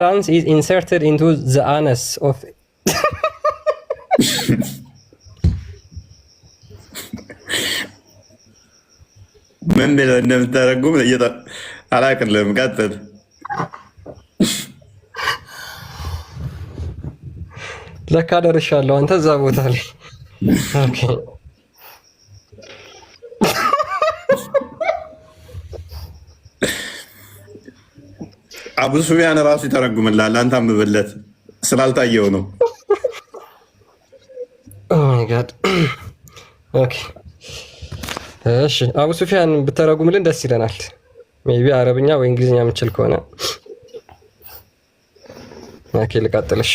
glands is inserted into the anus of ምን ብለው እንደምታደርጉም አላውቅልም። ቀጥል። ለካ ደርሻለሁ። አንተ እዛ ቦታ ላይ ኦኬ። አቡ ሱፊያን ራሱ ይተረጉምላል። አንተ አንብብለት ስላልታየው ነው። ኦ ማይ ጋድ ኦኬ። እሺ አቡ ሱፊያን ብተረጉምልን ደስ ይለናል። ሜቢ አረብኛ ወይ እንግሊዝኛ የምችል ከሆነ ኦኬ። ልቀጥልሽ።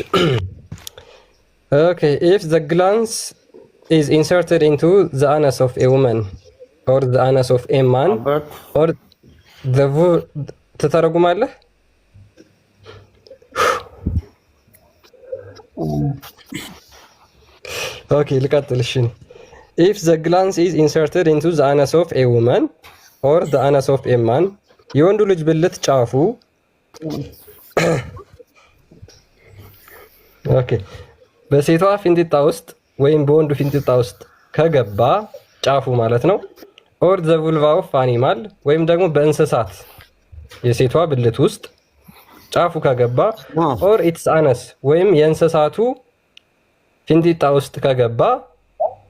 ኦኬ if the glans is inserted into the anus of a woman or the anus of a man or the ትተረጉማለህ? ኦኬ ልቀጥልሽ። if the glans is inserted into the anus of a woman or the anus of a man የወንዱ ልጅ ብልት ጫፉ ኦኬ በሴቷ ፊንጢጣ ውስጥ ወይም በወንዱ ፊንጢጣ ውስጥ ከገባ ጫፉ ማለት ነው። or the vulva of animal ወይም ደግሞ በእንስሳት የሴቷ ብልት ውስጥ ጫፉ ከገባ or its anus ወይም የእንስሳቱ ፊንጢጣ ውስጥ ከገባ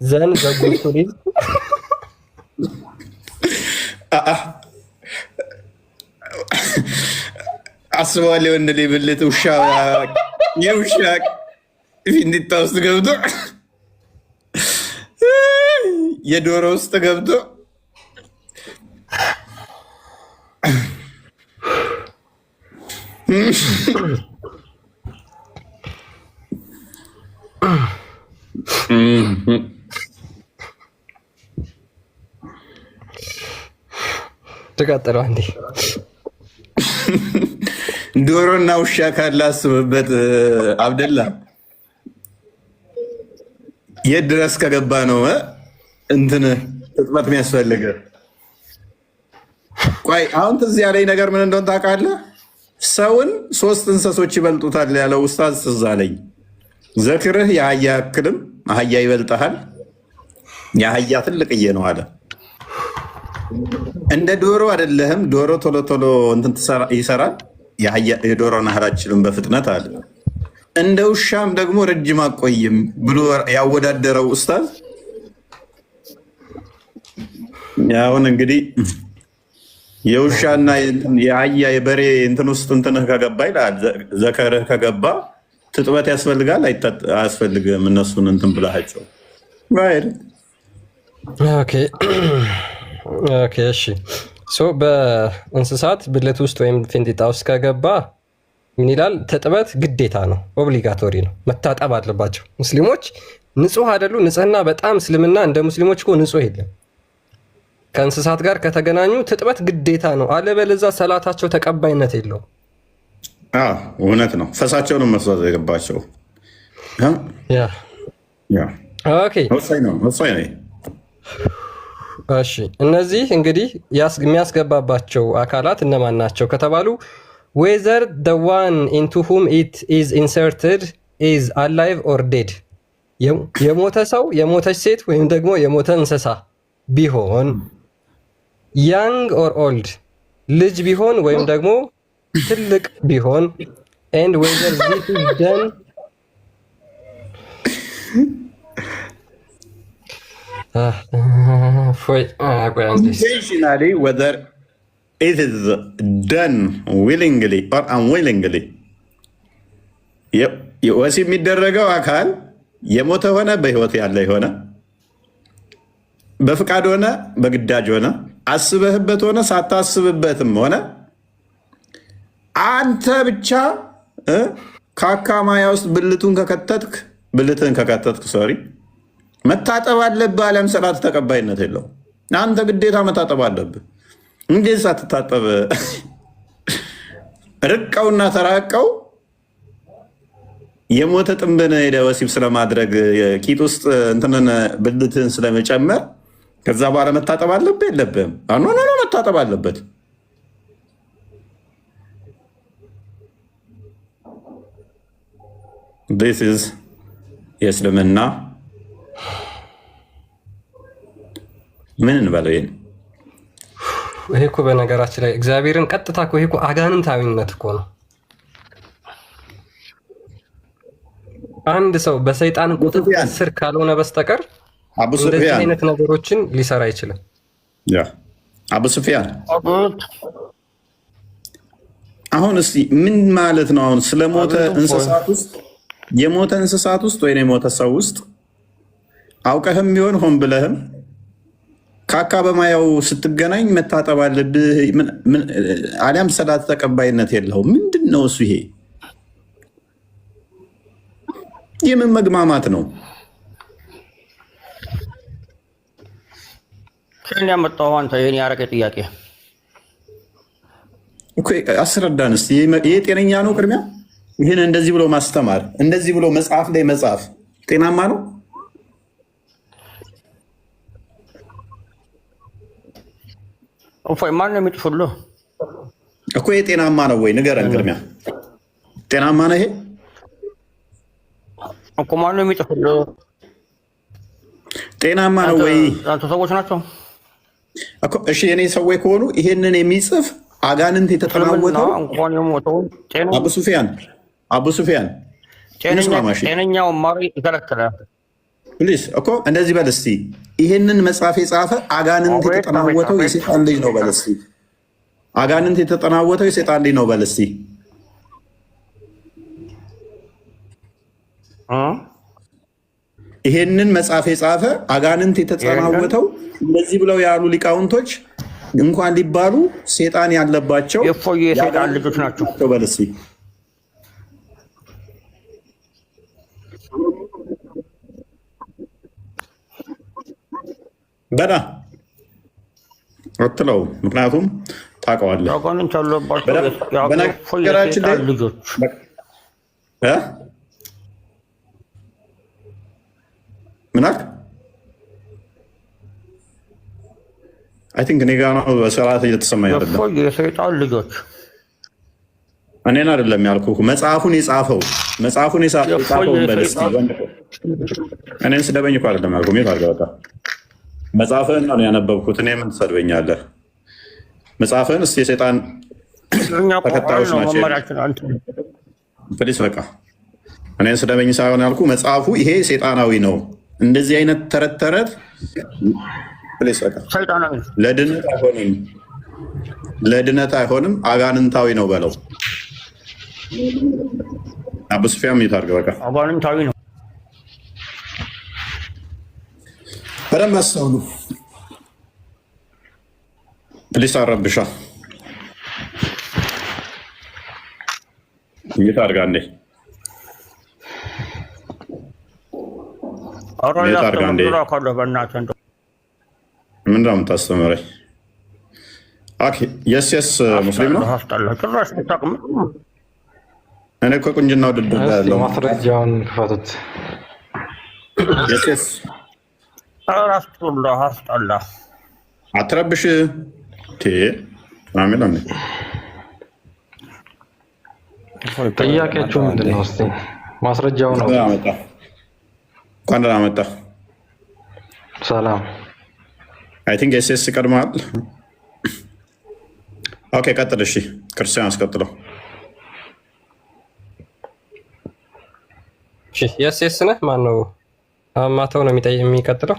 ዘን ዘጉቱሊዝ አስበዋለሁ። ወንድ ልጅ ብልት ውሻ የውሻ ፊንጢጣ ውስጥ ገብቶ የዶሮ ውስጥ ገብቶ ተቀጥለው አንዴ ዶሮና ውሻ ካለ አስብበት አብደላ። የት ድረስ ከገባ ነው እንትን ጥጥመት የሚያስፈልገ? ቆይ አሁን ትዝ ያለኝ ነገር ምን እንደሆነ ታውቃለህ? ሰውን 3 እንስሶች ይበልጡታል ያለው ኡስታዝ ትዝ አለኝ። ዘክርህ የአህያ ያክልም አህያ ይበልጥሃል፣ የአህያ ትልቅዬ ነው አለ። እንደ ዶሮ አይደለህም፣ ዶሮ ቶሎ ቶሎ እንትን ይሰራል፣ የዶሮን ያህል አትችልም በፍጥነት አለ። እንደ ውሻም ደግሞ ረጅም አቆይም ብሎ ያወዳደረው ኡስታዝ። ያሁን እንግዲህ የውሻና የአህያ የበሬ እንትን ውስጥ እንትንህ ከገባ ይላል፣ ዘከርህ ከገባ ትጥበት ያስፈልጋል አያስፈልግም? እነሱን እንትን ብላቸው። ኦኬ እሺ። ሶ በእንስሳት ብልት ውስጥ ወይም ፊንጢጣ ውስጥ ከገባ ምን ይላል? ትጥበት ግዴታ ነው፣ ኦብሊጋቶሪ ነው፣ መታጠብ አለባቸው። ሙስሊሞች ንጹህ አይደሉ? ንጽህና በጣም እስልምና እንደ ሙስሊሞች እኮ ንጹህ የለም። ከእንስሳት ጋር ከተገናኙ ትጥበት ግዴታ ነው፣ አለበለዚያ ሰላታቸው ተቀባይነት የለውም። እውነት ነው። ፈሳቸውንም መስዋዕት የገባቸው ወሳኝ ነው። እሺ እነዚህ እንግዲህ የሚያስገባባቸው አካላት እነማን ናቸው ከተባሉ whether the one into whom it is inserted is alive or dead የሞተ ሰው፣ የሞተች ሴት ወይም ደግሞ የሞተ እንስሳ ቢሆን፣ young or old ልጅ ቢሆን ወይም ደግሞ ትልቅ ቢሆን and whether this is done intentionally, whether it is done willingly or unwillingly ወሲብ የሚደረገው አካል የሞተ ሆነ በህይወት ያለ ሆነ በፍቃድ ሆነ በግዳጅ ሆነ አስበህበት ሆነ ሳታስብበትም ሆነ አንተ ብቻ ካካማያ ውስጥ ብልትህን ከከተትክ ሶሪ መታጠብ አለብህ። አለም ሰላት ተቀባይነት የለውም። አንተ ግዴታ መታጠብ አለብህ። እንዴት ሳትታጠብ ርቀውና ተራቀው የሞተ ጥንብን ሄደ ወሲብ ስለማድረግ ቂጥ ውስጥ እንትንን ብልትህን ስለመጨመር ከዛ በኋላ መታጠብ አለብህ የለብህም? ኖ መታጠብ አለበት። this is የእስልምና ምን እንበለው? ይሄ እኮ በነገራችን ላይ እግዚአብሔርን ቀጥታ እኮ ይሄ እኮ አጋንንታዊነት እኮ ነው። አንድ ሰው በሰይጣን ቁጥጥር ስር ካልሆነ በስተቀር እንደዚህ አይነት ነገሮችን ሊሰራ አይችልም። ያ አቡ ሱፊያን አሁን እስቲ ምን ማለት ነው? አሁን ስለሞተ እንስሳት ውስጥ የሞተ እንስሳት ውስጥ ወይ የሞተ ሰው ውስጥ አውቀህም ቢሆን ሆን ብለህም ካካ በማያው ስትገናኝ መታጠብ አለብህ፣ አሊያም ሰላት ተቀባይነት የለውም። ምንድን ነው እሱ? ይሄ የምን መግማማት ነው? ከእኔ ያመጣው አንተ ይሄን ያረቀ ጥያቄ እኮ አስረዳን እስቲ። ይሄ ጤነኛ ነው? ቅድሚያ ይህን እንደዚህ ብሎ ማስተማር፣ እንደዚህ ብሎ መጽሐፍ ላይ መጽሐፍ ጤናማ ነው ማን ነው የሚጥፍልህ እኮ? ይሄ ጤናማ ነው ወይ ንገረን። ቅድሚያ ጤናማ ነው ይሄ እኮ? ማን ነው የሚጥፍልህ? ጤናማ ነው ወይ? አንተ ሰዎች ናቸው እኮ። እሺ የኔ ሰዎች ከሆኑ ይሄንን የሚጽፍ አጋንንት የተጠናወተው አቡ ሱፊያን ጤነኛው ማሪ ይከለክላል። ፕሊዝ እኮ እንደዚህ በል እስቲ። ይሄንን መጽሐፍ የጻፈ አጋንንት የተጠናወተው የሴጣን ልጅ ነው በል እስቲ። አጋንንት የተጠናወተው የሴጣን ልጅ ነው በል እስቲ። ይሄንን መጽሐፍ የጻፈ አጋንንት የተጠናወተው እንደዚህ ብለው ያሉ ሊቃውንቶች እንኳን ሊባሉ ሴጣን ያለባቸው የሴጣን ልጆች ናቸው በል እስቲ። በዳ አትለው፣ ምክንያቱም ታውቀዋለህ። በነገራችን ላይ ምን አልክ? አይ ቲንክ እኔ ጋር ነው በስርዓት እየተሰማኝ አይደለም። የሰይጣን ልጆች እኔን አይደለም ያልኩህ፣ መጽሐፉን የጻፈው በለስቲ እኔን ስደበኝ እኮ አይደለም ያልኩህ። ሜት አድርገህ በቃ መጽሐፍህን ነው ያነበብኩት። እኔ ምን ትሰድበኛለህ? መጽሐፍህን እስኪ የሰይጣን ተከታዮች ናቸው ፕሊስ በቃ እኔን ስደበኝ ሳይሆን ያልኩህ መጽሐፉ ይሄ ሰይጣናዊ ነው። እንደዚህ አይነት ተረት ተረት ለድነት አይሆንም፣ አጋንንታዊ ነው በለው። አቡ ሱፊያን ምን ታርገው? በቃ አጋንንታዊ ነው። በደንብ አስተውሉ ፕሊስ። አረብሻ ምን ታርጋ እንዴ? ምንድን ነው የምታስተምረኝ? የስ ሙስሊም ነው። እኔ እኮ ቁንጅና ውድድር ያለው ማስረጃውን ክፈቱት። አትረብሽ ጥያቄያችሁ ምንድን ነው? እስኪ ማስረጃው ነው። እንኳን ደህና መጣ። ሰላም። አይ ቲንክ ኤስኤስ ይቀድማል። ኦኬ ቀጥል። እሺ ክርስቲያን አስቀጥለው። ኤስኤስ ነህ? ማነው አማተው ነው የሚቀጥለው?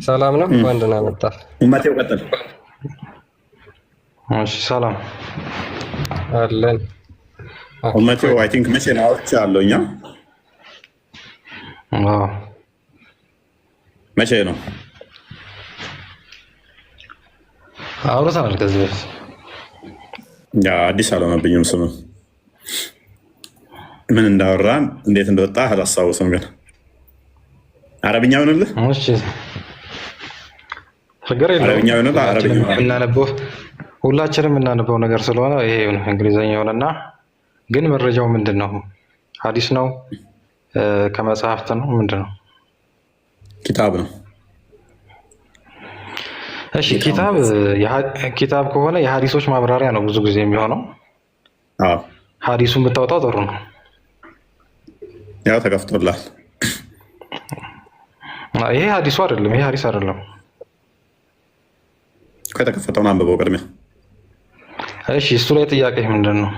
ሰላም ነው። እንኳን ደህና መጣ። ማቴው ቀጥል። እሺ ሰላም አለን። ማቴው አይ ቲንክ መቼ ነው አውርቻለሁ? እኛ መቼ ነው አውርተናል? ከዚህ በፊት አዲስ አልሆነብኝም ስሙ። ምን እንዳወራን እንዴት እንደወጣ አላስታውስም፣ ግን አረብኛ ይሆንልህ። ችግር የለውም። እናነበው ሁላችንም የምናነበው ነገር ስለሆነ ይሄ እንግሊዝኛ የሆነና ግን መረጃው ምንድን ነው? ሀዲስ ነው? ከመጽሐፍት ነው? ምንድን ነው? ኪታብ ነው። እሺ ኪታብ ከሆነ የሀዲሶች ማብራሪያ ነው ብዙ ጊዜ የሚሆነው። ሀዲሱን ብታወጣው ጥሩ ነው። ያው ተከፍቶላል። ይሄ ሀዲሱ አይደለም፣ ይሄ ሀዲስ አይደለም። ከተከፈተውን አንብበው ቅድሚያ። እሺ እሱ ላይ ጥያቄ ምንድን ነው?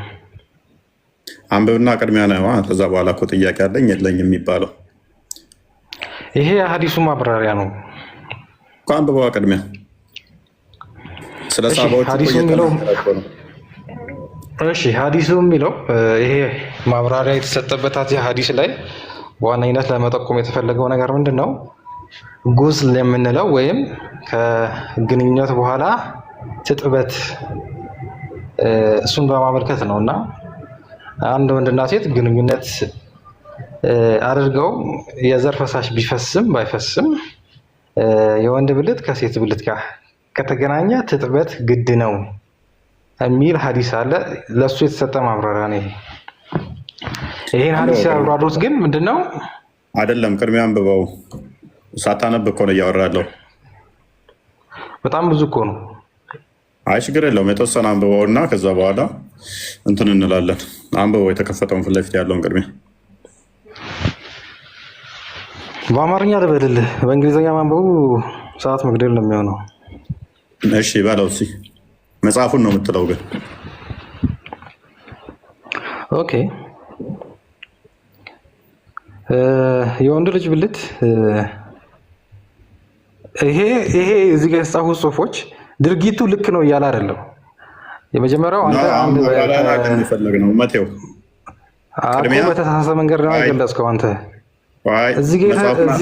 አንብብና ቅድሚያ ነው። ከዛ በኋላ እኮ ጥያቄ አለኝ የለኝ የሚባለው ይሄ የሀዲሱ ማብራሪያ ነው እኮ። አንብበዋ ቅድሚያ። ስለ ሳባዎች እሺ ሀዲሱ የሚለው ይሄ ማብራሪያ የተሰጠበት ሀዲስ ላይ በዋነኝነት ለመጠቆም የተፈለገው ነገር ምንድን ነው? ጉስል የምንለው ወይም ከግንኙነት በኋላ ትጥበት እሱን በማመልከት ነው። እና አንድ ወንድና ሴት ግንኙነት አድርገው የዘር ፈሳሽ ቢፈስም ባይፈስም የወንድ ብልት ከሴት ብልት ጋር ከተገናኘ ትጥበት ግድ ነው የሚል ሀዲስ አለ። ለእሱ የተሰጠ ማብራሪያ ነው። ይሄን ሀዲስ ያብራሩት ግን ምንድን ነው? አይደለም ቅድሚያ አንብበው። ሳታነብ እኮ ነው እያወራለሁ። በጣም ብዙ እኮ ነው። አይ ችግር የለውም። የተወሰነ አንብበው እና ከዛ በኋላ እንትን እንላለን። አንብበው የተከፈተውን ፊት ለፊት ያለውን ቅድሚያ። በአማርኛ ልበልልህ፣ በእንግሊዝኛ ማንበቡ ሰዓት መግደል ነው የሚሆነው። እሺ በለው እስኪ። መጽሐፉን ነው የምትለው ግን። ኦኬ የወንድ ልጅ ብልት ይሄ እዚህ ጋር የተጻፉ ጽሁፎች ድርጊቱ ልክ ነው እያለ አይደለም። የመጀመሪያው አንተ ነው መቴው በተሳሳተ መንገድ ነው የገለጽከው። አንተ እዚህ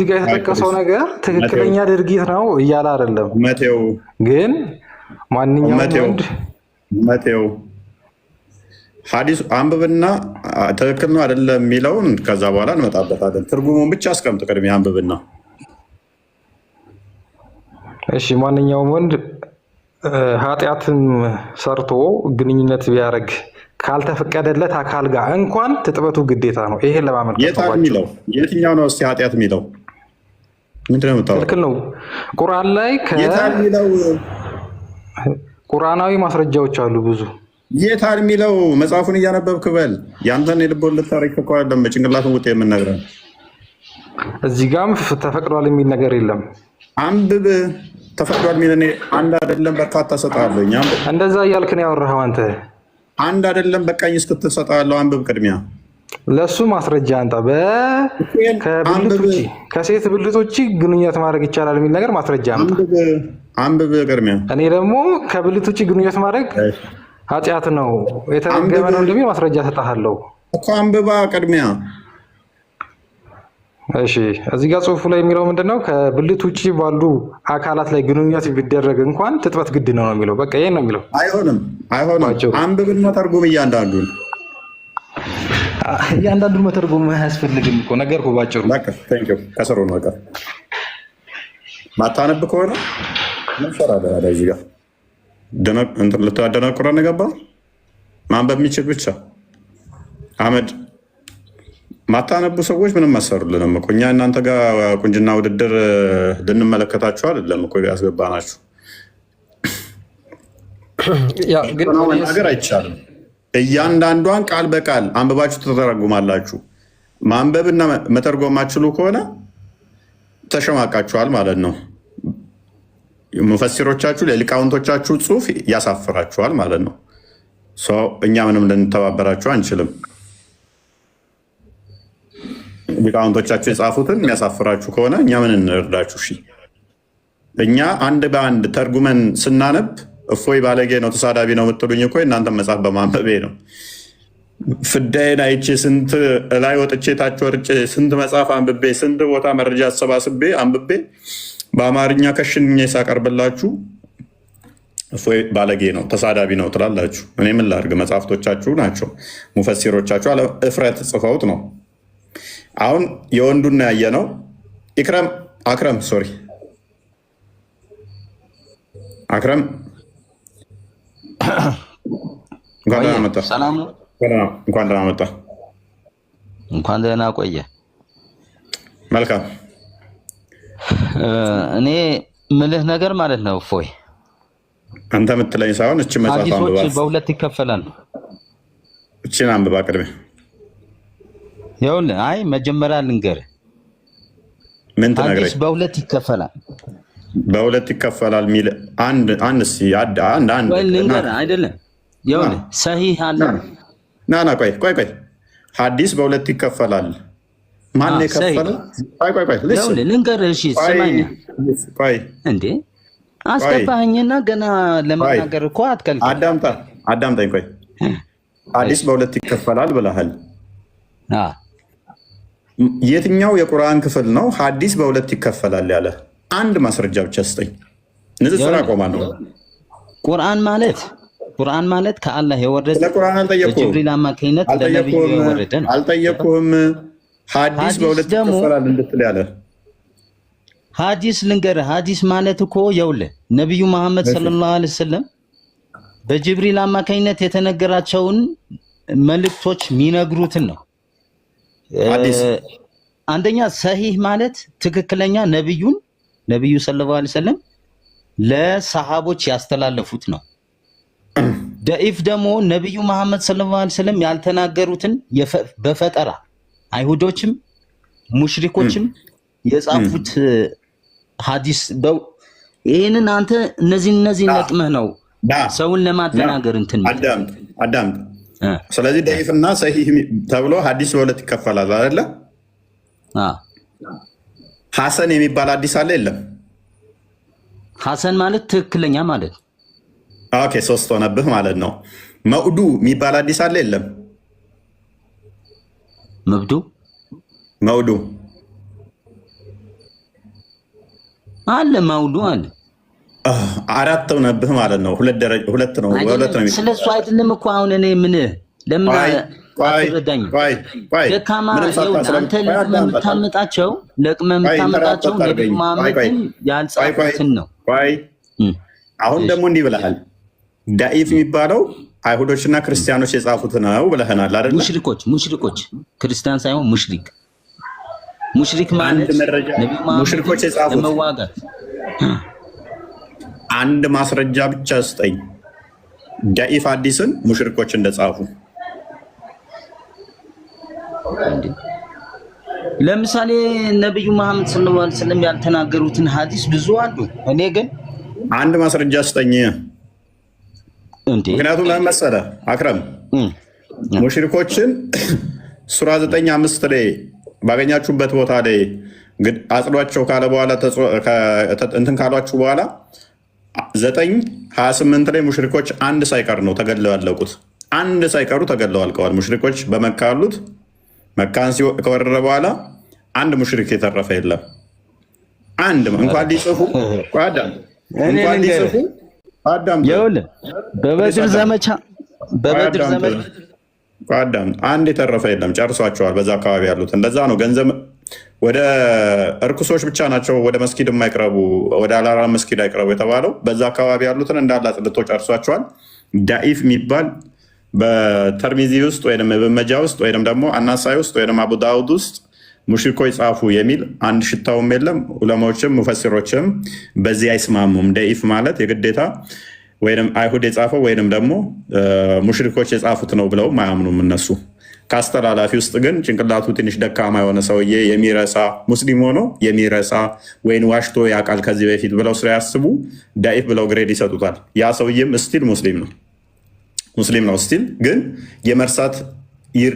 ጋር የተጠቀሰው ነገር ትክክለኛ ድርጊት ነው እያለ አይደለም። መቴው ግን ማንኛውም ወንድ መቴው ሀዲስ አንብብና ትክክል ነው አይደለም የሚለውን ከዛ በኋላ እንመጣበታለን። ትርጉሙን ብቻ አስቀምጥ ቅድሚያ አንብብና። እሺ ማንኛውም ወንድ ኃጢአትም ሰርቶ ግንኙነት ቢያደርግ ካልተፈቀደለት አካል ጋር እንኳን ትጥበቱ ግዴታ ነው። ይሄን ለማመልከት ነው። የትኛው ነው እስኪ ኃጢአት የሚለው ምንድን ነው የምታወራው? ትክክል ነው። ቁርአን ላይ ቁርአናዊ ማስረጃዎች አሉ ብዙ። የታል የሚለው መጽሐፉን እያነበብክ በል። ያንተን የልቦለድ ታሪክ እኮ አይደለም በጭንቅላትን ውጤት የምንነግረን። እዚህ ጋርም ተፈቅዷል የሚል ነገር የለም። አንብብ። ተፈቅዷል የሚል እኔ አንድ አይደለም በርካታ እሰጥሃለሁ። እንደዛ እያልክ ነው ያወራኸው አንተ። አንድ አይደለም በቃኝ እስክትል እሰጥሃለሁ። አንብብ ቅድሚያ። ለሱ ማስረጃ አንጣ። ከሴት ብልት ውጭ ግንኙነት ማድረግ ይቻላል የሚል ነገር ማስረጃ አንጣ። አንብብ ቅድሚያ። እኔ ደግሞ ከብልት ውጭ ግንኙነት ማድረግ ኃጢአት ነው የተረገመ ነው እንደሚል ማስረጃ ሰጥሃለሁ እኮ። አንብባ ቅድሚያ። እሺ እዚህ ጋር ጽሁፉ ላይ የሚለው ምንድነው? ከብልት ውጭ ባሉ አካላት ላይ ግንኙነት ቢደረግ እንኳን ትጥበት ግድ ነው የሚለው። በቃ ይሄን ነው የሚለው። አይሆንም። አንብብና ተርጉም። እያንዳንዱን መተርጎም አያስፈልግም እኮ ነገርኩህ ባጭሩ። ከስሩ ነው በቃ። ማታነብ ከሆነ ምንሰራለ እዚህ ጋር ልታደናቁረን ገባ። ማንበብ የሚችል ብቻ አመድ። ማታነቡ ሰዎች ምንም አሰሩልንም እኮ። እኛ እናንተ ጋር ቁንጅና ውድድር ልንመለከታችሁ አይደለም እኮ ያስገባናችሁ። መናገር አይቻልም። እያንዳንዷን ቃል በቃል አንብባችሁ ተተረጉማላችሁ። ማንበብና መተርጎም የማትችሉ ከሆነ ተሸማቃችኋል ማለት ነው። ሙፈሲሮቻችሁ ለሊቃውንቶቻችሁ ጽሁፍ ያሳፍራችኋል ማለት ነው። እኛ ምንም ልንተባበራችሁ አንችልም። ሊቃውንቶቻችሁ የጻፉትን የሚያሳፍራችሁ ከሆነ እኛ ምን እንርዳችሁ? እሺ እኛ አንድ በአንድ ተርጉመን ስናነብ እፎይ ባለጌ ነው ተሳዳቢ ነው የምትሉኝ እኮ እናንተ መጽሐፍ በማንበቤ ነው። ፍዳዬን አይቼ ስንት ላይ ወጥቼ ታች ወርጬ ስንት መጽሐፍ አንብቤ ስንት ቦታ መረጃ አሰባስቤ አንብቤ በአማርኛ ከሽኜ ሳቀርብላችሁ እፎይ ባለጌ ነው ተሳዳቢ ነው ትላላችሁ። እኔ ምን ላድርግ? መጽሐፍቶቻችሁ ናቸው። ሙፈሲሮቻችሁ አለ እፍረት ጽፈውት ነው። አሁን የወንዱና ያየ ነው። አክረም እንኳን ደህና መጣ። እንኳን ደህና መጣ። እንኳን ደህና ቆየ። መልካም። እኔ ምልህ ነገር ማለት ነው እፎይ፣ አንተ የምትለኝ ሳይሆን እቺ መጽሐፍ አንብባ። በሁለት ይከፈላል። እቺን አንብባ ቅድሜ። ይኸውልህ፣ አይ መጀመሪያ ልንገርህ፣ ምን ሐዲስ ትነግረኝ? በሁለት ይከፈላል። በሁለት ይከፈላል የሚል አንድ ልንገርህ አይደለም። ይኸውልህ ሰሂህ አለ። ና ቆይ ሐዲስ በሁለት ይከፈላል። ማን የከፈለ? ቆይ ልንገርህ። እሺ ስማኝ። ቆይ እንዴ አስገባኸኝና ገና ለመናገር እኮ አትከልክል። አዳምጠኝ። ቆይ ሐዲስ በሁለት ይከፈላል ብለሃል። የትኛው የቁርአን ክፍል ነው ሐዲስ በሁለት ይከፈላል ያለ? አንድ ማስረጃ ብቻ ስጠኝ። ንጽጽር አቆማለሁ። ቁርአን ማለት ከአላህ የወረደ ለቁርአን በጅብሪል አማካኝነት ለነብዩ የወረደ ነው። አልጠየቅኩህም። ሐዲስ በሁለት ይከፈላል እንድትል ያለ ሐዲስ ልንገርህ። ሐዲስ ማለት እኮ ይኸውልህ ነብዩ መሐመድ ሰለላሁ ዐለይሂ ወሰለም በጅብሪል አማካኝነት የተነገራቸውን መልእክቶች የሚነግሩትን ነው። አንደኛ ሰሂህ ማለት ትክክለኛ ነብዩ ሰለላሁ ዐለይሂ ወሰለም ለሰሃቦች ያስተላለፉት ነው። ደኢፍ ደግሞ ነብዩ መሐመድ ሰለላሁ ዐለይሂ ወሰለም ያልተናገሩትን በፈጠራ አይሁዶችም ሙሽሪኮችም የጻፉት ሐዲስ ይሄንን አንተ እነዚህ ነቅመህ ነው ሰውን ለማደናገር እንትን አዳምጥ። ስለዚህ ደኢፍና ሰሂህ ተብሎ ሐዲስ በሁለት ይከፈላል አይደለ? ሐሰን የሚባል ሐዲስ አለ የለም? ሐሰን ማለት ትክክለኛ ማለት ነው። ኦኬ፣ ሶስት ሆነብህ ማለት ነው። መውዱ የሚባል ሐዲስ አለ የለም? መውዱ አለ፣ መውዱ አለ። አራት ሆነብህ ማለት ነው። ሁለት ነው። ስለሱ አይደለም እኮ አሁን እኔ ለምን አትረዳኝ? ደካማ አንተ ለቅመህ የምታመጣቸው ነብዩ መሐመድን ያልጻፉትን ነው። አሁን ደግሞ እንዲህ ብለሃል። ዳኢፍ የሚባለው አይሁዶችና ክርስቲያኖች የጻፉት ነው ብለህናል አይደል? ሙሽሪኮች ክርስቲያን ሳይሆን ሙሽሪክ ማለት ነብዩ ሙሽሪኮች የጻፉት ለመዋጋት አንድ ማስረጃ ብቻ ስጠኝ። ዳኢፍ ሐዲስን ሙሽሪኮች እንደጻፉ ለምሳሌ ነብዩ መሐመድ ሰለላሁ ዐለይሂ ወሰለም ያልተናገሩትን ሐዲስ ብዙ አሉ። እኔ ግን አንድ ማስረጃ ስጠኝ። ምክንያቱም ለምን መሰለህ አክረም፣ ሙሽሪኮችን ሱራ 9:5 ላይ ባገኛችሁበት ቦታ ላይ አጽዷቸው ካለ በኋላ እንትን ካሏችሁ በኋላ 9:28 ላይ ሙሽሪኮች አንድ ሳይቀር ነው ተገድለው ያለቁት። አንድ ሳይቀሩ ተገድለው አልቀዋል። ሙሽሪኮች በመካ ያሉት መካን ከወረረ በኋላ አንድ ሙሽሪክ የተረፈ የለም። አንድ እንኳን ሊጽፉ በበድር ዘመቻ አንድ የተረፈ የለም። ጨርሷቸዋል በዛ አካባቢ ያሉት። እንደዛ ነው። ገንዘብ ወደ እርኩሶች ብቻ ናቸው ወደ መስጊድ የማይቅረቡ፣ ወደ አላራ መስጊድ አይቅረቡ የተባለው በዛ አካባቢ ያሉትን እንዳለ አጽድቶ ጨርሷቸዋል። ዳኢፍ የሚባል በተርሚዚ ውስጥ ወይም በመጃ ውስጥ ወይም ደግሞ አናሳይ ውስጥ ወይም አቡ ዳውድ ውስጥ ሙሽሪኮች ጻፉ የሚል አንድ ሽታውም የለም። ዑለማዎችም ሙፈሲሮችም በዚህ አይስማሙም። ደኢፍ ማለት የግዴታ ወይም አይሁድ የጻፈው ወይም ደግሞ ሙሽሪኮች የጻፉት ነው ብለው አያምኑም እነሱ። ከአስተላላፊ ውስጥ ግን ጭንቅላቱ ትንሽ ደካማ የሆነ ሰውዬ የሚረሳ ሙስሊም ሆኖ የሚረሳ ወይም ዋሽቶ ያውቃል ከዚህ በፊት ብለው ስለያስቡ ዳኢፍ ብለው ግሬድ ይሰጡታል። ያ ሰውዬም ስቲል ሙስሊም ነው ስቲል ግን የመርሳት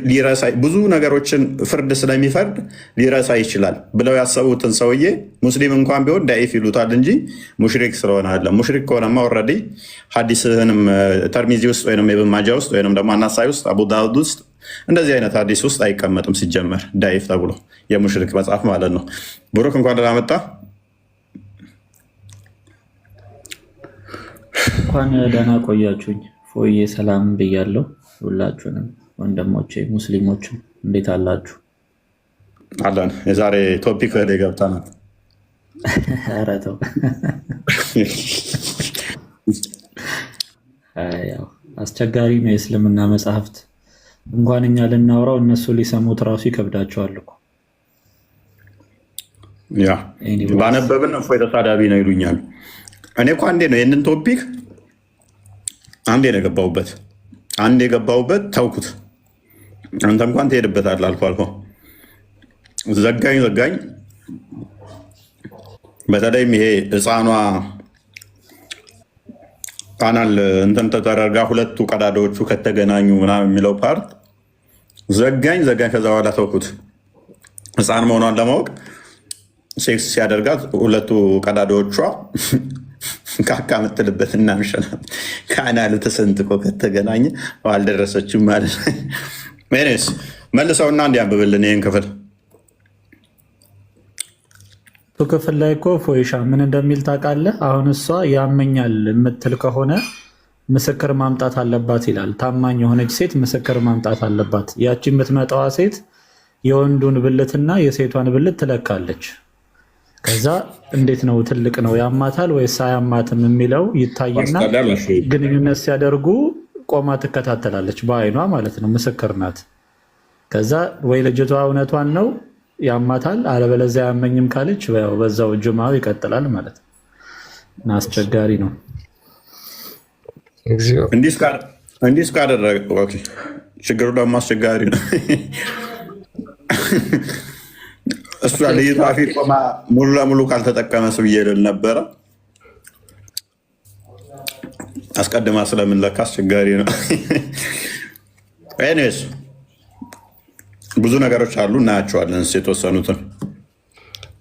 ሊረሳ ብዙ ነገሮችን ፍርድ ስለሚፈርድ ሊረሳ ይችላል ብለው ያሰቡትን ሰውዬ ሙስሊም እንኳን ቢሆን ዳኢፍ ይሉታል እንጂ ሙሽሪክ ስለሆነ አለ። ሙሽሪክ ከሆነማ ኦልሬዲ ሐዲስህንም ተርሚዚ ውስጥ ወይም ኢብን ማጃ ውስጥ ወይም ደግሞ አናሳይ ውስጥ አቡ ዳውድ ውስጥ እንደዚህ አይነት ሐዲስ ውስጥ አይቀመጥም ሲጀመር ዳኢፍ ተብሎ የሙሽሪክ መጽሐፍ ማለት ነው። ብሩክ እንኳን ደህና መጣ። እንኳን ደህና ቆያችሁኝ። ፎዬ ሰላም ብያለሁ። ሁላችሁንም ወንድሞቼ ሙስሊሞችም እንዴት አላችሁ? አለን። የዛሬ ቶፒክ ላይ ገብተናል። ኧረ ተው። ያው አስቸጋሪ ነው የእስልምና መጽሐፍት። እንኳን እኛ ልናወራው እነሱ ሊሰሙት እራሱ ይከብዳቸዋል እኮ። ያ ባነበብን እፎይ ተሳዳቢ ነው ይሉኛል። እኔ እኮ አንዴ ነው ይህንን ቶፒክ አንዴ ነው የገባሁበት ተውኩት። አንተ እንኳን ትሄድበታለህ አልፎ አልፎ። ዘጋኝ በተለይም ይሄ ህፃኗ ቃናል እንትን ተደረጋ ሁለቱ ቀዳዳዎቹ ከተገናኙ ምናምን የሚለው ፓርት ዘጋኝ። ከዛ በኋላ ተውኩት። ህፃን መሆኗን ለማወቅ ሴክስ ሲያደርጋት ሁለቱ ቀዳዳዎቿ ካካ ምትልበት እና ምሸናት ቃናል ተሰንጥቆ ከተገናኘ አልደረሰችም ማለት ሜኔስ መልሰውና እንዲያንብብልን ይህን ክፍል ክፍል ላይ እኮ ፎይሻ ምን እንደሚል ታውቃለህ? አሁን እሷ ያመኛል የምትል ከሆነ ምስክር ማምጣት አለባት ይላል። ታማኝ የሆነች ሴት ምስክር ማምጣት አለባት። ያቺ የምትመጣዋ ሴት የወንዱን ብልትና የሴቷን ብልት ትለካለች። ከዛ እንዴት ነው ትልቅ ነው ያማታል ወይስ አያማትም የሚለው ይታይና ግንኙነት ሲያደርጉ ቆማ ትከታተላለች፣ በአይኗ ማለት ነው። ምስክር ናት። ከዛ ወይ ልጅቷ እውነቷን ነው ያማታል፣ አለበለዚያ ያመኝም ካለች በዛው ጅማው ይቀጥላል ማለት ነው። እና አስቸጋሪ ነው። እንዲህ እስካደረገ ችግሩ ደግሞ አስቸጋሪ ነው። እሷ ልይቷ ፊት ቆማ ሙሉ ለሙሉ ካልተጠቀመስ ብዬ ልል ነበረ። አስቀድማ ስለምንለካ አስቸጋሪ ነው። ኤኒዌይስ ብዙ ነገሮች አሉ፣ እናያቸዋለን። የተወሰኑትን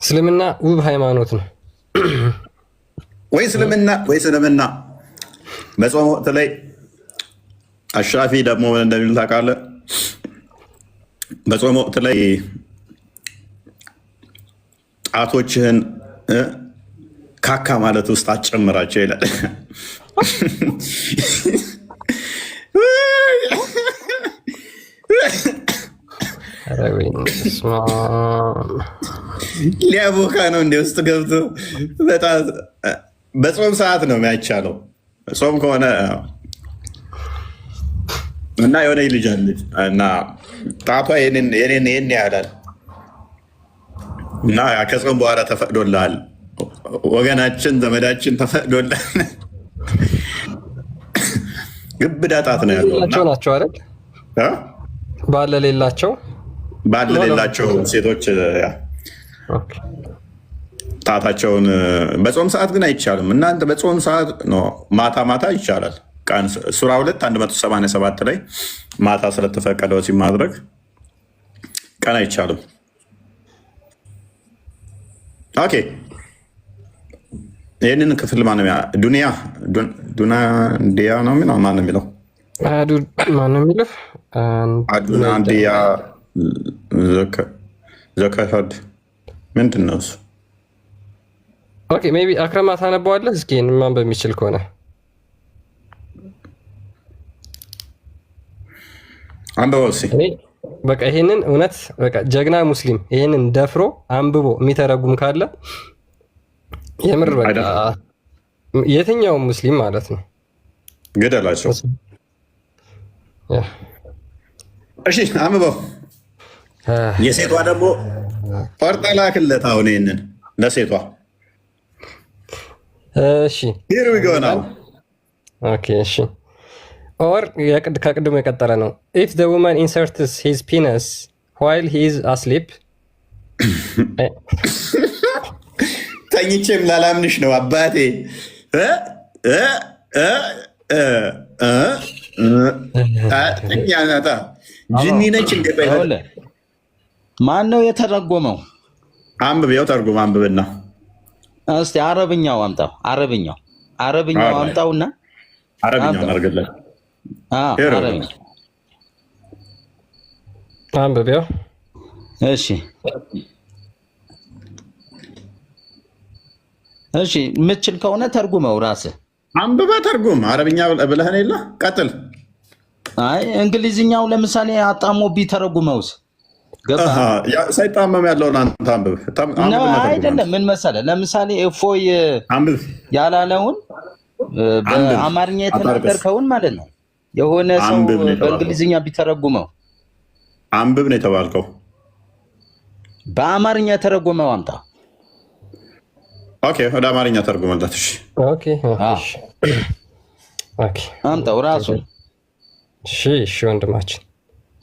እስልምና ውብ ሃይማኖት ነው ወይ እስልምና በጾም ወቅት ላይ አሻፊ ደግሞ ምን እንደሚል ታውቃለህ? በጾም ወቅት ላይ ጣቶችህን ካካ ማለት ውስጥ አትጨምራቸው ይላል። ሊያቦካ ነው እንደ ውስጥ ገብቶ በጣም በጾም ሰዓት ነው የሚያቻለው። ጾም ከሆነ እና የሆነ ልጅ አለች እና ጣቷ ይህን ያህላል እና ከጾም በኋላ ተፈቅዶልሃል ወገናችን ዘመዳችን ተፈቅዶልሃል። ግብዳ ጣት ነው ያለው ናቸው አይደል? ባለሌላቸው ሴቶች ጣታቸውን በጾም ሰዓት ግን አይቻልም። እናንተ በጾም ሰዓት ነው፣ ማታ ይቻላል። ሱራ 2 187 ላይ ማታ ስለተፈቀደ ወሲብ ማድረግ ቀን አይቻልም። ኦኬ ይህንን ክፍል ማነው ዱናንዲያ ነው ማነው የሚለው? ዱናንዲያ ዘከፈድ ምንድን ነው እሱ? ኦኬ ሜይ ቢ አክረማ ታነበዋለህ? እስኪ ማን በሚችል ከሆነ በቃ ይሄንን እውነት በቃ ጀግና ሙስሊም ይሄንን ደፍሮ አንብቦ የሚተረጉም ካለ የምር በቃ የትኛውም ሙስሊም ማለት ነው ግደላቸው። እሺ አንብበው። የሴቷ ደግሞ ቆርጠ ላክለት። አሁን ይሄንን ለሴቷ እሺ ሂር ዊ ጎ ናው። ኦኬ እሺ ኦር ከቅድሞ የቀጠለ ነው። ኢፍ ዘ ውመን ኢንሰርትስ ሂዝ ፒነስ ዋይል ሂ ኢዝ አስሊፕ። ተኝቼም ላላምንሽ ነው አባቴ። ኛናታ ጅኒ ነች። ማን ነው የተረጎመው? አንብቤው ተርጉም አንብብና እስቲ አረብኛው አምጣው። አረብኛው አምጣውና አረብኛው አርገለን አንብቤው። እሺ የምትችል ከሆነ ተርጉመው ራስህ አንብባ ተርጉም። አረብኛ ብለህን የለ ቀጥል። አይ እንግሊዝኛው ለምሳሌ አጣሞ ቢተረጉመውስ ሳይጣመም ያለውን አንተ አንብብ። አይደለም ምን መሰለህ፣ ለምሳሌ እፎይ ያላለውን በአማርኛ የተናገርከውን ማለት ነው የሆነ ሰው በእንግሊዝኛ ቢተረጉመው። አንብብ ነው የተባልከው። በአማርኛ የተረጎመው አምጣ። ኦኬ ወደ አማርኛ ተርጉመለት። እሺ ኦኬ አምጣው ራሱ። እሺ ወንድማችን።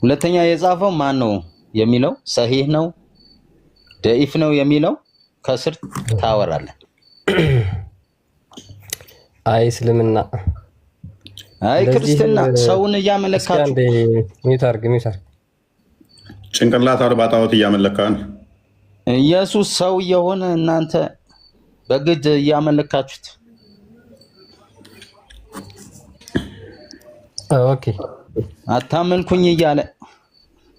ሁለተኛ የጻፈው ማን ነው የሚለው ሰሂህ ነው ደኢፍ ነው የሚለው ከስር ታወራለህ። አይ እስልምና አይ ክርስትና ሰውን እያመለካችሁ ሚታርግ ጭንቅላት አልባ ጣዖት እያመለካን ኢየሱስ ሰው የሆነ እናንተ በግድ እያመለካችሁት። ኦኬ አታመልኩኝ እያለ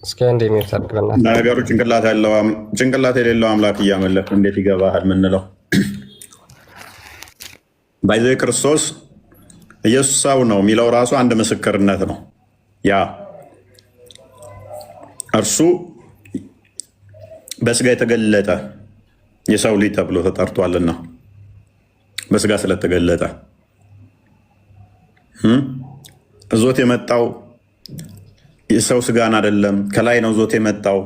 እስኪ አንዴ ሚታርግ ነገሩ ጭንቅላት የሌለው አምላክ እያመለክ እንዴት ይገባሃል? ምንለው ባይዘ ክርስቶስ ኢየሱስ ሰው ነው የሚለው ራሱ አንድ ምስክርነት ነው። ያ እርሱ በስጋ የተገለጠ የሰው ልጅ ተብሎ ተጠርቷልና በስጋ ስለተገለጠ ዞት የመጣው የሰው ስጋን አይደለም፣ ከላይ ነው ዞት የመጣው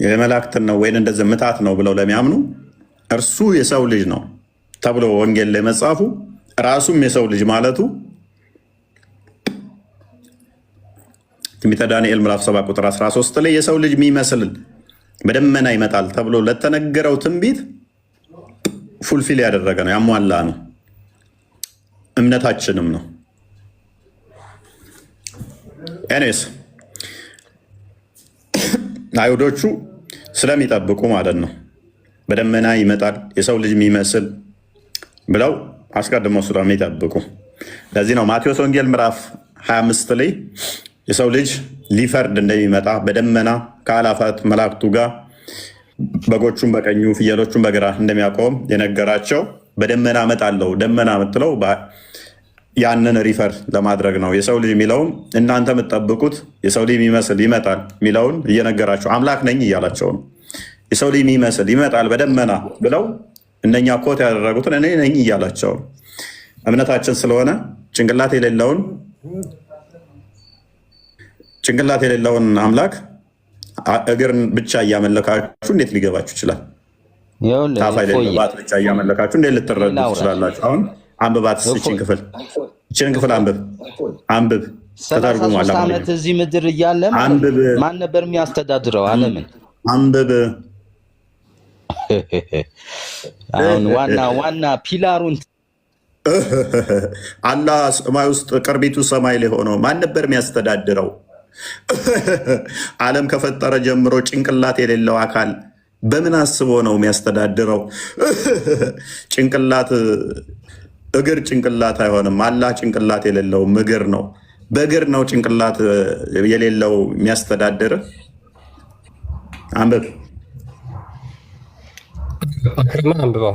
የመላእክትን ነው ወይን እንደዚህ ምታት ነው ብለው ለሚያምኑ እርሱ የሰው ልጅ ነው ተብሎ ወንጌል ላይ መጻፉ ራሱም የሰው ልጅ ማለቱ ትንቢተ ዳንኤል ምዕራፍ 7 ቁጥር 13 ላይ የሰው ልጅ የሚመስል በደመና ይመጣል ተብሎ ለተነገረው ትንቢት ፉልፊል ያደረገ ነው፣ ያሟላ ነው። እምነታችንም ነው። ኤኔስ አይሁዶቹ ስለሚጠብቁ ማለት ነው በደመና ይመጣል የሰው ልጅ የሚመስል ብለው አስቀድመው ስለሚጠብቁ፣ ለዚህ ነው ማቴዎስ ወንጌል ምዕራፍ 25 ላይ የሰው ልጅ ሊፈርድ እንደሚመጣ በደመና ከአላፋት መላእክቱ ጋር በጎቹን በቀኙ ፍየሎቹን በግራ እንደሚያቆም የነገራቸው በደመና እመጣለሁ። ደመና የምትለው ያንን ሪፈር ለማድረግ ነው። የሰው ልጅ የሚለውን እናንተ የምትጠብቁት የሰው ልጅ የሚመስል ይመጣል የሚለውን እየነገራቸው አምላክ ነኝ እያላቸው ነው። የሰው ልጅ የሚመስል ይመጣል በደመና ብለው እነኛ ኮት ያደረጉትን እኔ ነኝ እያላቸው ነው። እምነታችን ስለሆነ ጭንቅላት የሌለውን አምላክ እግርን ብቻ እያመለካችሁ እንዴት ሊገባችሁ ይችላል? ታፋ የሌለባት ብቻ እያመለካችሁ እንዴት ልትረዱ ትችላላችሁ? አሁን አንብባት ይችን ክፍል አንብብ ተተርጉሟል። 33 ዓመት እዚህ ምድር እያለ ማን ነበር የሚያስተዳድረው ዓለምን? አንብብ። አሁን ዋና ፒላሩን አላህ ሰማይ ውስጥ ቅርቢቱ ሰማይ ላይ ሆኖ ማን ነበር የሚያስተዳድረው? ዓለም ከፈጠረ ጀምሮ ጭንቅላት የሌለው አካል በምን አስቦ ነው የሚያስተዳድረው? እግር ጭንቅላት አይሆንም። አላህ ጭንቅላት የሌለው እግር ነው። በእግር ነው ጭንቅላት የሌለው የሚያስተዳድር። አንብብ። አክረማ አንብበው።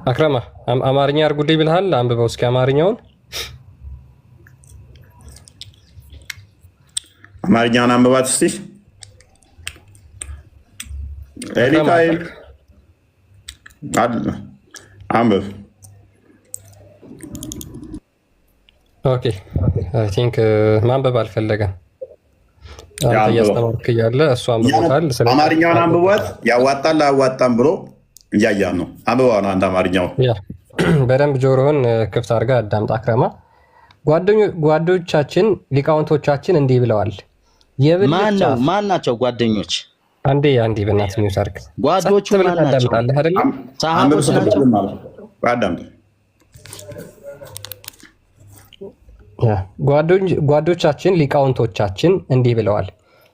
አክረማ አማርኛ አርጉልኝ ብልሃል። አንብበው እስኪ አማርኛውን። አማርኛውን አንብባት እስቲ ኤሊታይም አንብብ። ኦኬ አይ ቲንክ ማንበብ አልፈለገም። እያስተማርክ እያለ እሱ አንብቦታል። አማርኛውን አንብቧት። ያዋጣል አያዋጣም ብሎ እያያን ነው። አንብባ ነው አንድ አማርኛው በደንብ ጆሮህን ክፍት አድርጋ አዳምጥ። አክረማ ጓዶቻችን ሊቃውንቶቻችን እንዲህ ብለዋል። ማን ናቸው ጓደኞች? አንዴ በእናትህ ሚውት አድርግ። ጓዶቹ ማን ናቸው? ሰሃቦች ናቸው። ጓዶቻችን ሊቃውንቶቻችን እንዲህ ብለዋል።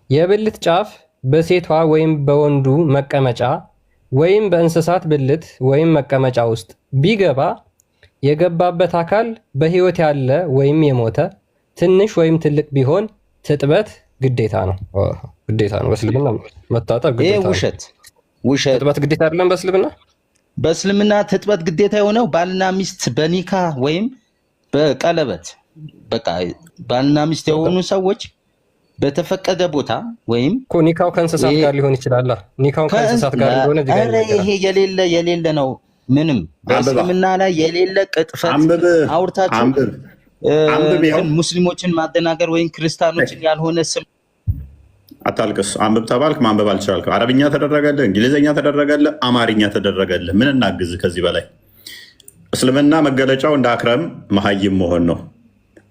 የብልት ጫፍ በሴቷ ወይም በወንዱ መቀመጫ ወይም በእንስሳት ብልት ወይም መቀመጫ ውስጥ ቢገባ የገባበት አካል በሕይወት ያለ ወይም የሞተ ትንሽ ወይም ትልቅ ቢሆን ትጥበት ግዴታ ነው። በእስልምና መታጠብ ግዴታ ነው። ውሸት። ትጥበት ግዴታ አይደለም በእስልምና። በእስልምና ትጥበት ግዴታ የሆነው ባልና ሚስት በኒካ ወይም በቀለበት በቃ ባልና ሚስት የሆኑ ሰዎች በተፈቀደ ቦታ ወይም ኒካው ከእንስሳት ጋር ሊሆን ይችላል። ኒካው ከእንስሳት ጋር እንደሆነ ይሄ የሌለ ነው። ምንም በእስልምና ላይ የሌለ ቅጥፈት አውርታችሁ ሙስሊሞችን ማደናገር ወይም ክርስቲያኖችን ያልሆነ ስም አታልቅስ። አንብብ ተባልክ ማንበብ አልቻልክ። አረብኛ ተደረገልህ፣ እንግሊዝኛ ተደረገልህ፣ አማርኛ ተደረገልህ። ምን እናግዝ ከዚህ በላይ? እስልምና መገለጫው እንደ አክረም መሀይም መሆን ነው።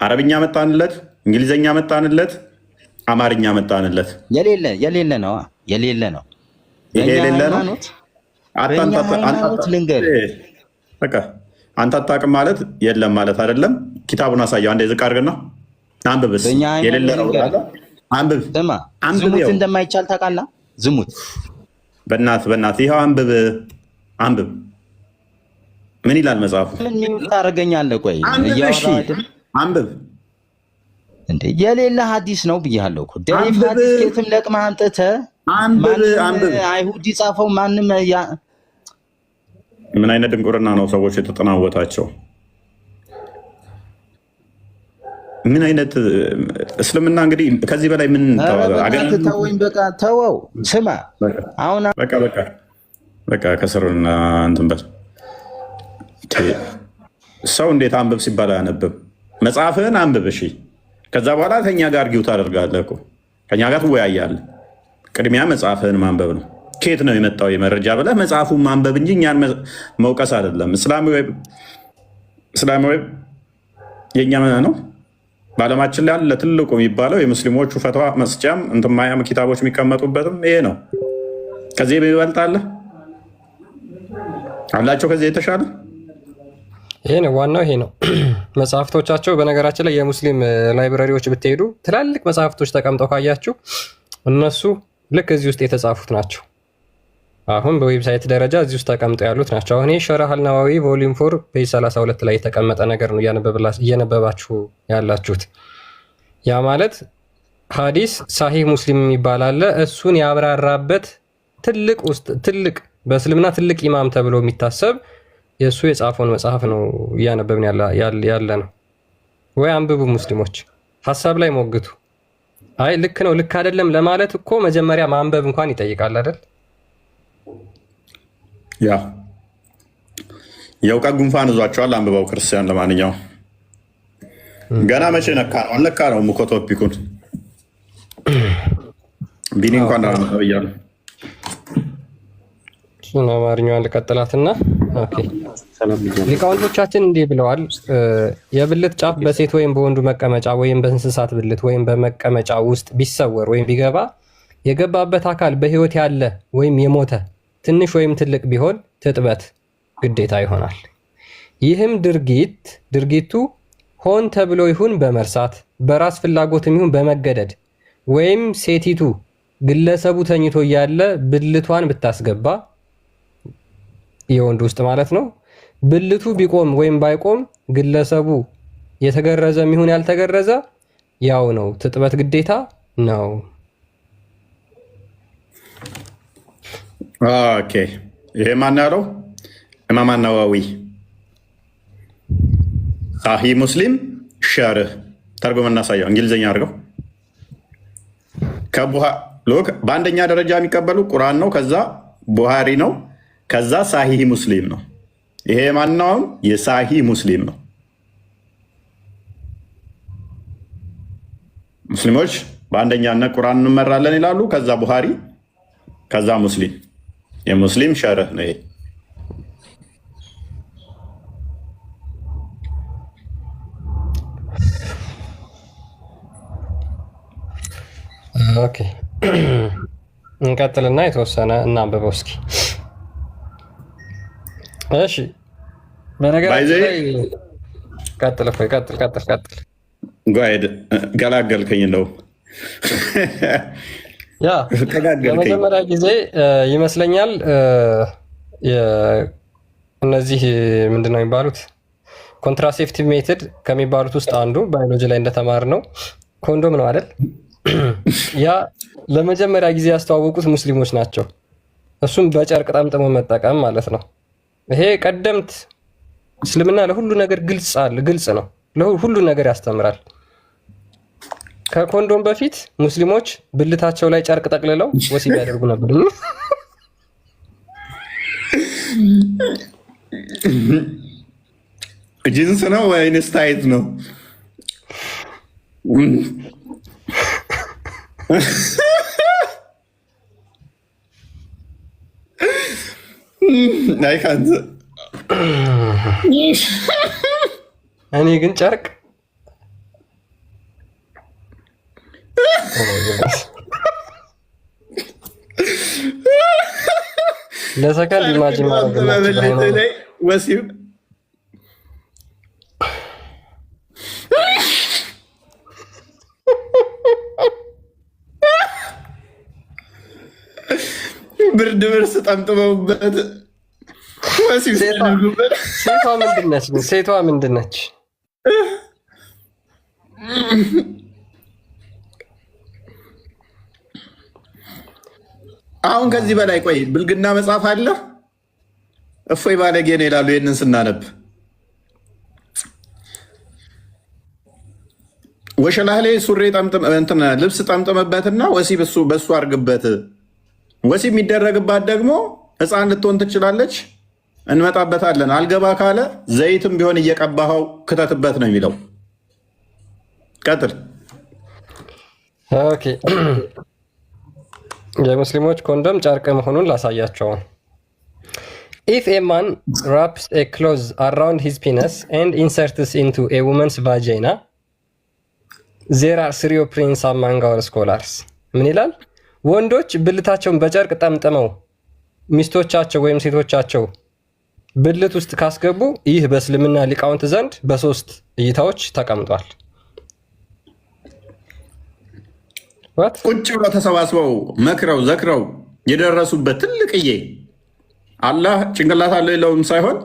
አረብኛ መጣንለት፣ እንግሊዝኛ መጣንለት፣ አማርኛ መጣንለት። የሌለ ነው። ይሄ የሌለ ነው። ልንገርህ በቃ አንተ አታውቅም ማለት የለም ማለት አይደለም። ኪታቡን አሳየው አንዴ ዝቅ አድርግና አንብብስ። የሌለ ነው አንብብ። ዝሙት እንደማይቻል ታውቃለህ? ዝሙት በእናት ይኸው አንብብ። ምን ይላል መጽሐፉ? ምን ታደርገኛለህ? ቆይ አንብብ እንዴ! የሌለ ሐዲስ ነው ብያለሁ እኮ ደሪፍ ሐዲስ ከየትም ለቅመህ አምጥተህ አንብብ። አይሁድ ይጻፈው ማንም ምን አይነት ድንቁርና ነው ሰዎች የተጠናወታቸው? ምን አይነት እስልምና እንግዲህ ከዚህ በላይ ምን ተወኝ፣ በቃ ተወው። ስማ አሁን በቃ ከስሩና እንትን በል። ሰው እንዴት አንብብ ሲባል አያነብም? መጽሐፍህን አንብብ እሺ። ከዛ በኋላ ከኛ ጋር ጊው ታደርጋለህ እኮ ከኛ ጋር ትወያያለህ። ቅድሚያ መጽሐፍህን ማንበብ ነው። ከየት ነው የመጣው የመረጃ ብለህ መጽሐፉን ማንበብ እንጂ እኛን መውቀስ አይደለም። እስላማዊ የእኛ ነው በዓለማችን ላይ ያለ ትልቁ የሚባለው የሙስሊሞቹ ፈትዋ መስጫም እንትማያም ኪታቦች የሚቀመጡበትም ይሄ ነው። ከዚህ የሚበልጥ አለ አላቸው? ከዚህ የተሻለ ይሄ ነው ዋናው፣ ይሄ ነው መጽሐፍቶቻቸው። በነገራችን ላይ የሙስሊም ላይብራሪዎች ብትሄዱ ትላልቅ መጽሐፍቶች ተቀምጠው ካያችሁ እነሱ ልክ እዚህ ውስጥ የተጻፉት ናቸው። አሁን በዌብሳይት ደረጃ እዚህ ውስጥ ተቀምጠው ያሉት ናቸው። አሁን ሸረህ አልነዋዊ ቮሊዩም 4 ፔጅ 32 ላይ የተቀመጠ ነገር ነው እየነበባችሁ ያላችሁት። ያ ማለት ሀዲስ ሳሂህ ሙስሊም የሚባል አለ። እሱን ያብራራበት ትልቅ በእስልምና ትልቅ ኢማም ተብሎ የሚታሰብ የእሱ የጻፈውን መጽሐፍ ነው እያነበብን ያለ ነው። ወይ አንብቡ ሙስሊሞች፣ ሀሳብ ላይ ሞግቱ። አይ ልክ ነው ልክ አይደለም ለማለት እኮ መጀመሪያ ማንበብ እንኳን ይጠይቃል አይደል? ያ የእውቀት ጉንፋን ይዟቸዋል። አንብበው ክርስቲያን። ለማንኛውም ገና መቼ ነካ ነው አለካ ነው እኮ ቶፒኩን ቢኒ እንኳን እያሉ አማርኛዋን ልቀጥላትና ሊቃውንቶቻችን እንዲህ ብለዋል። የብልት ጫፍ በሴት ወይም በወንዱ መቀመጫ ወይም በእንስሳት ብልት ወይም በመቀመጫ ውስጥ ቢሰወር ወይም ቢገባ የገባበት አካል በሕይወት ያለ ወይም የሞተ ትንሽ ወይም ትልቅ ቢሆን ትጥበት ግዴታ ይሆናል። ይህም ድርጊቱ ሆን ተብሎ ይሁን በመርሳት በራስ ፍላጎትም ይሁን በመገደድ ወይም ሴቲቱ ግለሰቡ ተኝቶ እያለ ብልቷን ብታስገባ የወንድ ውስጥ ማለት ነው። ብልቱ ቢቆም ወይም ባይቆም ግለሰቡ የተገረዘም ይሁን ያልተገረዘ ያው ነው፣ ትጥበት ግዴታ ነው። ኦኬ ይሄ ማን ያለው? ኢማም አናዋዊ ሳሂህ ሙስሊም ሸርህ ተርጉም እናሳየው። እንግሊዝኛ አድርገው። በአንደኛ ደረጃ የሚቀበሉ ቁርአን ነው፣ ከዛ ቡሃሪ ነው፣ ከዛ ሳሂህ ሙስሊም ነው። ይሄ ማናውም የሳሂህ ሙስሊም ነው። ሙስሊሞች በአንደኛነት ቁርአን እንመራለን ይላሉ፣ ከዛ ቡሃሪ፣ ከዛ ሙስሊም። የሙስሊም ሸርህ ነው ይሄ። ኦኬ እንቀጥልና የተወሰነ እናንብበው እስኪ። እሺ በነገራችን ላይ ቀጥል ጓይድ ገላገልከኝ ነው። ያ ለመጀመሪያ ጊዜ ይመስለኛል እነዚህ ምንድነው የሚባሉት ኮንትራሴፕቲቭ ሜትድ ከሚባሉት ውስጥ አንዱ ባዮሎጂ ላይ እንደተማር ነው ኮንዶም ነው አይደል? ያ ለመጀመሪያ ጊዜ ያስተዋወቁት ሙስሊሞች ናቸው። እሱም በጨርቅ ጠምጥሞ መጠቀም ማለት ነው። ይሄ ቀደምት እስልምና ለሁሉ ነገር ግልጽ ነው። ለሁሉ ነገር ያስተምራል። ከኮንዶም በፊት ሙስሊሞች ብልታቸው ላይ ጨርቅ ጠቅልለው ወሲብ ያደርጉ ነበር። ጂንስ ነው ወይንስ ታይት ነው? እኔ ግን ጨርቅ ለሰከንድ ኢማጂን ማድረግ ወሲብ ብርድ ብርስ ጠምጥመውበት ወሲብ ሲያደርጉበት። ሴቷ ምንድነች? ሴቷ ምንድነች? አሁን ከዚህ በላይ ቆይ ብልግና መጽሐፍ አለ? እፎይ ባለጌ ነው ይላሉ ይህንን ስናነብ። ወሸላህ ላይ ሱሪ ልብስ ጠምጥምበትና ወሲብ በሱ አርግበት። ወሲብ የሚደረግባት ደግሞ ሕፃን ልትሆን ትችላለች። እንመጣበታለን። አልገባ ካለ ዘይትም ቢሆን እየቀባኸው ክተትበት ነው የሚለው። ቀጥል። ኦኬ የሙስሊሞች ኮንዶም ጨርቅ መሆኑን ላሳያቸው። ኢፍ ኤ ማን ራፕስ ኤ ክሎዝ አራውንድ ሂዝ ፒነስ ኤንድ ኢንሰርትስ ኢንቱ ኤ ውመንስ ቫጃይና ዜር አር ስሪ ኦፒኒየንስ አማንግ አወር ስኮላርስ። ምን ይላል? ወንዶች ብልታቸውን በጨርቅ ጠምጥመው ሚስቶቻቸው ወይም ሴቶቻቸው ብልት ውስጥ ካስገቡ ይህ በእስልምና ሊቃውንት ዘንድ በሶስት እይታዎች ተቀምጧል። ቁጭ ብለው ተሰባስበው መክረው ዘክረው የደረሱበት ትልቅዬ አላህ ጭንቅላት አለው የለውም ሳይሆን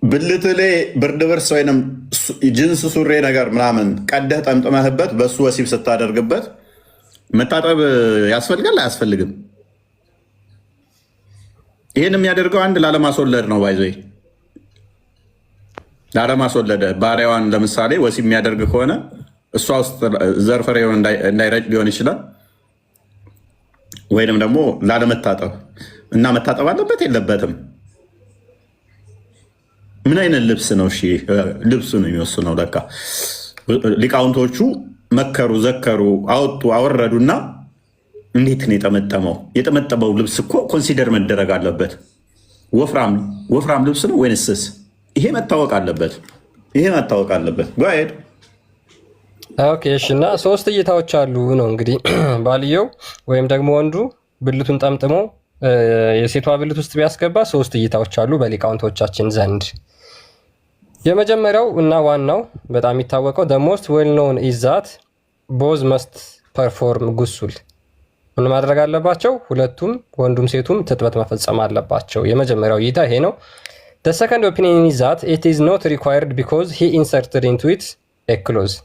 ብልት ላይ ብርድ ብርስ ወይም ጅንስ ሱሪ ነገር ምናምን ቀደህ ጠምጥመህበት በሱ ወሲብ ስታደርግበት መታጠብ ያስፈልጋል አያስፈልግም? ይህን የሚያደርገው አንድ ላለማስወለድ ነው። ባይዞ ላለማስወለድ ባሪያዋን ለምሳሌ ወሲብ የሚያደርግ ከሆነ እሷ ውስጥ ዘር ፍሬውን እንዳይረጭ ሊሆን ይችላል። ወይንም ደግሞ ላለመታጠብ እና መታጠብ አለበት የለበትም? ምን አይነት ልብስ ነው? እሺ ልብሱ ነው የሚወስነው። ለካ ሊቃውንቶቹ መከሩ፣ ዘከሩ፣ አወጡ፣ አወረዱና እንዴት ነው የጠመጠመው? የጠመጠመው ልብስ እኮ ኮንሲደር መደረግ አለበት። ወፍራም ልብስ ነው ወይንስ ስስ? ይሄ መታወቅ አለበት። ይሄ መታወቅ አለበት። ጓሄድ ኦኬ እሺ። እና ሶስት እይታዎች አሉ ነው እንግዲህ ባልየው ወይም ደግሞ ወንዱ ብልቱን ጠምጥሞ የሴቷ ብልት ውስጥ ቢያስገባ ሶስት እይታዎች አሉ በሊቃውንቶቻችን ዘንድ። የመጀመሪያው እና ዋናው በጣም የሚታወቀው the most well known is that both must perform ጉሱል። ምን ማድረግ አለባቸው? ሁለቱም ወንዱም ሴቱም ትጥበት መፈጸም አለባቸው። የመጀመሪያው እይታ ይሄ ነው። the second opinion is that it is not required because he inserted into it a clause።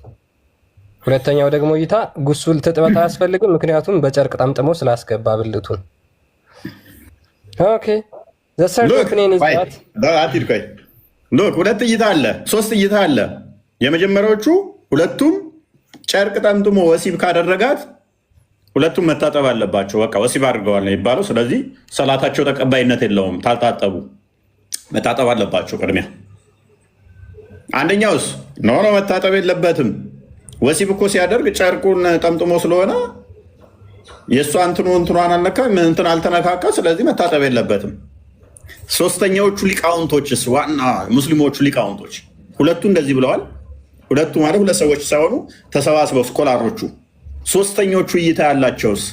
ሁለተኛው ደግሞ እይታ ጉሱል ትጥበት አያስፈልግም ምክንያቱም በጨርቅ ጠምጥሞ ስላስገባ ብልቱን። ኦኬ the third opinion is that ሎክ ሁለት እይታ አለ፣ ሶስት እይታ አለ። የመጀመሪያዎቹ ሁለቱም ጨርቅ ጠምጥሞ ወሲብ ካደረጋት ሁለቱም መታጠብ አለባቸው። በቃ ወሲብ አድርገዋል ነው የሚባለው። ስለዚህ ሰላታቸው ተቀባይነት የለውም ታልታጠቡ። መታጠብ አለባቸው ቅድሚያ። አንደኛውስ ኖ መታጠብ የለበትም። ወሲብ እኮ ሲያደርግ ጨርቁን ጠምጥሞ ስለሆነ የእሷ እንትኗን አልነካ እንትን አልተነካካ፣ ስለዚህ መታጠብ የለበትም። ሶስተኛዎቹ ሊቃውንቶችስ ዋና ሙስሊሞቹ ሊቃውንቶች ሁለቱ እንደዚህ ብለዋል። ሁለቱ ማለት ሁለት ሰዎች ሳይሆኑ ተሰባስበው ስኮላሮቹ። ሶስተኞቹ እይታ ያላቸውስ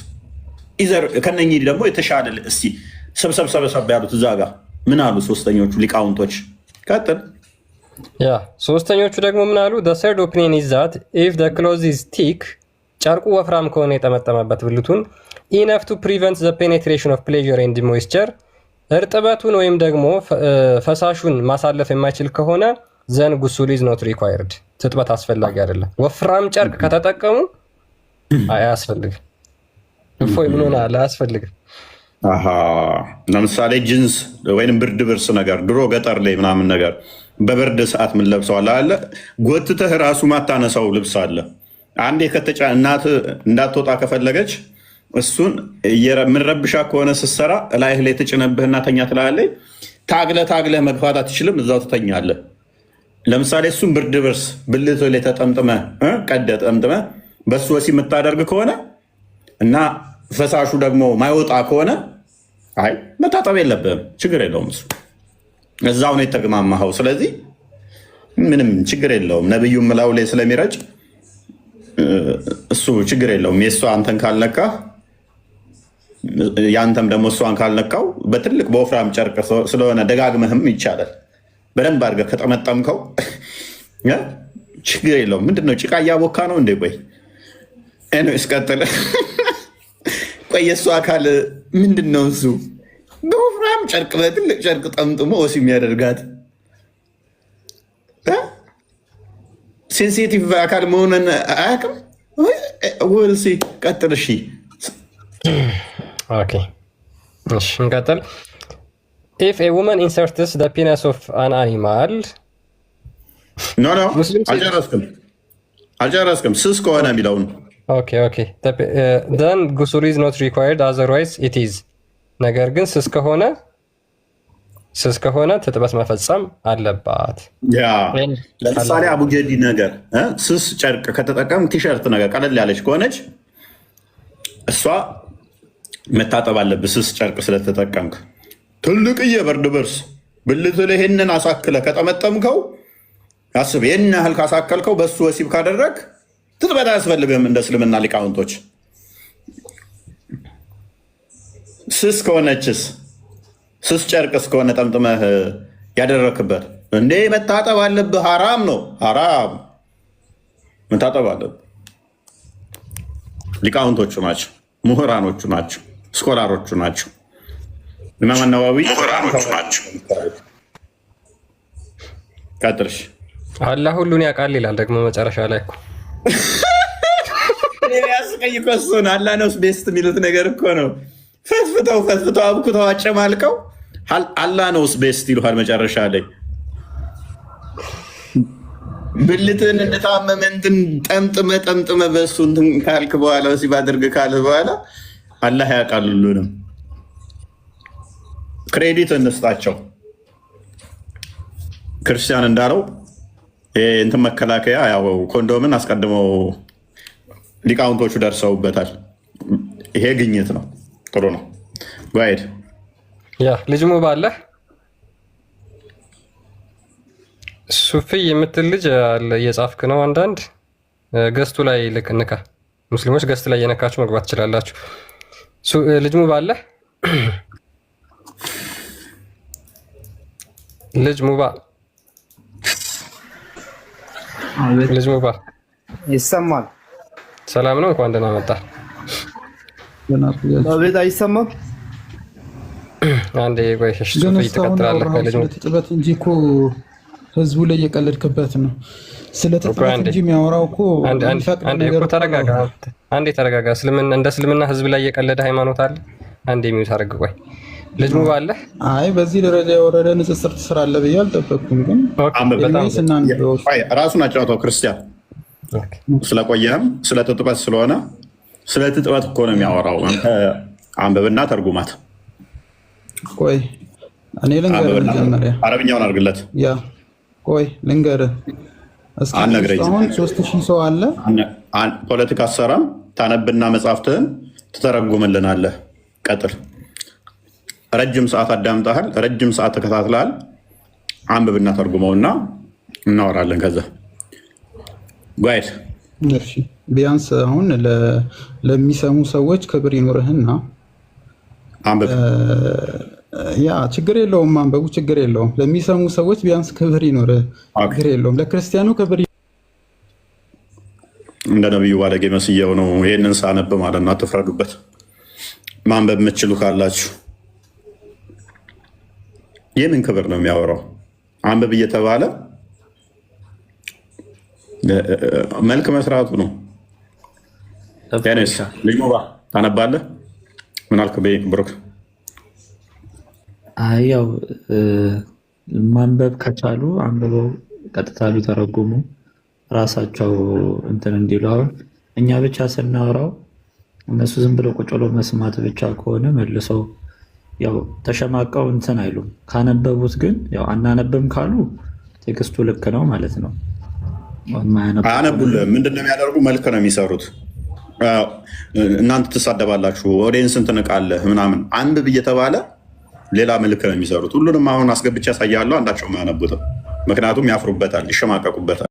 ኢዘር ከነኚህ ደግሞ የተሻለ እስቲ ሰብሰብ ያሉት እዛ ጋር ምን አሉ ሶስተኞቹ ሊቃውንቶች? ቀጥል። ያ ሶስተኞቹ ደግሞ ምን አሉ? the third opinion is that if the cloth is thick ጨርቁ ወፍራም ከሆነ የጠመጠመበት ብልቱን enough to prevent the penetration of pleasure and moisture እርጥበቱን ወይም ደግሞ ፈሳሹን ማሳለፍ የማይችል ከሆነ ዘን ጉሱል ኢዝ ኖት ሪኳየርድ፣ ትጥበት አስፈላጊ አይደለም። ወፍራም ጨርቅ ከተጠቀሙ አያስፈልግም። እፎይ ምን ሆነ? አያስፈልግም። ለምሳሌ ጅንስ ወይም ብርድ ብርስ ነገር ድሮ ገጠር ላይ ምናምን ነገር በብርድ ሰዓት ምን ለብሰዋል አለ ጎትተህ ራሱ ማታነሳው ልብስ አለ። አንዴ እናት እንዳትወጣ ከፈለገች እሱን የምንረብሻ ከሆነ ስትሰራ እላይህ ላይ ተጭነብህና ተኛ ትላለች። ታግለህ መግፋት አትችልም፣ እዛው ትተኛለህ። ለምሳሌ እሱን ብርድ ብርስ ብልት ላይ ተጠምጥመህ ጠምጥመህ በሱ ወሲብ የምታደርግ ከሆነ እና ፈሳሹ ደግሞ ማይወጣ ከሆነ አይ መታጠብ የለብህም፣ ችግር የለውም። እሱ እዛው ነው የተግማማኸው። ስለዚህ ምንም ችግር የለውም። ነብዩም ላዩ ላይ ስለሚረጭ እሱ ችግር የለውም። የእሷ አንተን ካልነካ የአንተም ደግሞ እሷን ካልነካው በትልቅ በወፍራም ጨርቅ ስለሆነ ደጋግመህም ይቻላል። በደንብ አድርገህ ከጠመጠምከው ችግር የለውም። ምንድነው ጭቃ እያቦካ ነው እንዴ? ቆይ እስቀጥል። ቆይ የእሱ አካል ምንድን ነው? እሱ በወፍራም ጨርቅ በትልቅ ጨርቅ ጠምጥሞ ወሲ የሚያደርጋት ሴንሲቲቭ አካል መሆኑን አያውቅም። ወልሲ ቀጥል። እሺ ኦኬ፣ እሺ እንቀጥል። ኢፍ ኤ ውመን ኢንሰርትስ ዘ ፒነስ ኦፍ አን አኒማል ኖ አልጨረስክም። ስስ ከሆነ የሚለውን then ጉሱል ኢዝ ኖት ሪኳየርድ አዘርዋይዝ ኢት ኢዝ። ነገር ግን ስስ ከሆነ ትጥበት መፈጸም አለባት። ለምሳሌ አቡጀዲ ነገር ስስ ጨርቅ ከተጠቀም ቲሸርት ነገር ቀለል ያለች ከሆነች እሷ መታጠብ አለብህ። ስስ ጨርቅ ስለተጠቀምክ ትልቅዬ በርድ ልብስ ብልት ላይ ይህንን አሳክለ ከጠመጠምከው አስብ። ይህን ያህል ካሳከልከው በሱ ወሲብ ካደረግ ትጥበት አያስፈልግም እንደ እስልምና ሊቃውንቶች። ስስ ከሆነችስ ስስ ጨርቅ እስከሆነ ጠምጥመህ ያደረክበት እንዴ መታጠብ አለብህ። ሐራም ነው፣ ሐራም መታጠብ አለብህ። ሊቃውንቶቹ ናቸው፣ ምሁራኖቹ ናቸው፣ ስኮላሮቹ ናቸው። ኢማም ነዋዊ ምሁራኖቹ ናቸው። ቀጥልሽ። አላህ ሁሉን ያውቃል ይላል ደግሞ መጨረሻ ላይ እኮ ያስቀይ እኮ እሱ ነው። አላህ ነው ቤስት የሚሉት ነገር እኮ ነው። ፈትፍተው አብኩተው አጨማልቀው አላህ ነው ቤስት ይሉሃል መጨረሻ ላይ። ብልትን እንደታመመ እንትን ጠምጥመ በሱ እንትን ካልክ በኋላ ወሲብ አድርግ ካለ በኋላ አላህ ያውቃል ሁሉንም። ክሬዲት እንስጣቸው። ክርስቲያን እንዳለው እንትን መከላከያ ያው ኮንዶምን አስቀድመው ሊቃውንቶቹ ደርሰውበታል። ይሄ ግኝት ነው። ጥሩ ነው። ጓይድ ልጅ ሙባ አለ ሱፊ የምትል ልጅ አለ። እየጻፍክ ነው። አንዳንድ ገስቱ ላይ ንካ። ሙስሊሞች ገስት ላይ የነካችሁ መግባት ትችላላችሁ። ልጅ ሙባ አለ። ልጅ ሙባ ልጅ ሙባ ይሰማል? ሰላም ነው። እንኳን ደህና መጣ። አቤት። አይሰማም? አንዴ ቆይ፣ እሺ ሱፊ ትቀጥላለህ። ልጅ ሙባ ጥበት እንጂ እኮ ህዝቡ ላይ የቀለድክበት ነው። ስለ ጥበት እንጂ የሚያወራው እኮ አንዴ ተረጋጋ። እንደ እስልምና ህዝብ ላይ የቀለደ ሃይማኖት አለ? አንዴ የሚውት አድርግ። ቆይ ልጅ ሙባ አለ? አይ በዚህ ደረጃ የወረደ ንጽጽር ትስራለህ ብዬ አልጠበቅኩም። ግን ራሱን አጫውተው ክርስቲያን ስለቆየህም ስለ ትጥበት ስለሆነ ስለ ትጥበት እኮ ነው የሚያወራው። አንተ አንብብና ተርጉማት። ቆይ እኔ ልንገርህ፣ መጀመሪያ አረብኛውን አድርግለት። ቆይ ልንገርህ እስኪ። አሁን 3000 ሰው አለ። ፖለቲካ አሰራም ታነብና መጽሐፍትህን ትተረጉምልናለህ። ቀጥል። ረጅም ሰዓት አዳምጠሃል፣ ረጅም ሰዓት ተከታትለሃል። አንብብና ተርጉመውና እናወራለን። ከዛ ጓይድ ቢያንስ አሁን ለሚሰሙ ሰዎች ክብር ይኖርህና አንብብ። ያ ችግር የለውም፣ አንበቡ ችግር የለውም። ለሚሰሙ ሰዎች ቢያንስ ክብር ይኖርህ፣ ችግር የለውም። ለክርስቲያኑ ክብር እንደ ነቢዩ ባለጌ መስየው ነው ይህንን ሳነብ ማለት ነው። አትፍረዱበት። ማንበብ የምትችሉ ካላችሁ የምን ክብር ነው የሚያወራው? አንብብ እየተባለ መልክ መስራቱ ነው። ልጅ ሙባ ታነባለህ? ምን አልክ ብሩክ? ያው ማንበብ ከቻሉ አንብበው ቀጥታ ቢተረጉሙ ራሳቸው እንትን እንዲሉ። አሁን እኛ ብቻ ስናወራው እነሱ ዝም ብለው ቁጭ ብለው መስማት ብቻ ከሆነ መልሰው ያው ተሸማቀው እንትን አይሉም። ካነበቡት ግን ያው አናነብም ካሉ ቴክስቱ ልክ ነው ማለት ነው። አያነቡልህም። ምንድን ነው የሚያደርጉ? መልክ ነው የሚሰሩት። እናንተ ትሳደባላችሁ፣ ኦዲየንስን ትንቃለህ ምናምን። አንብብ እየተባለ ሌላ መልክ ነው የሚሰሩት። ሁሉንም አሁን አስገብቼ ያሳያለሁ። አንዳቸውም አያነቡትም። ምክንያቱም ያፍሩበታል፣ ይሸማቀቁበታል።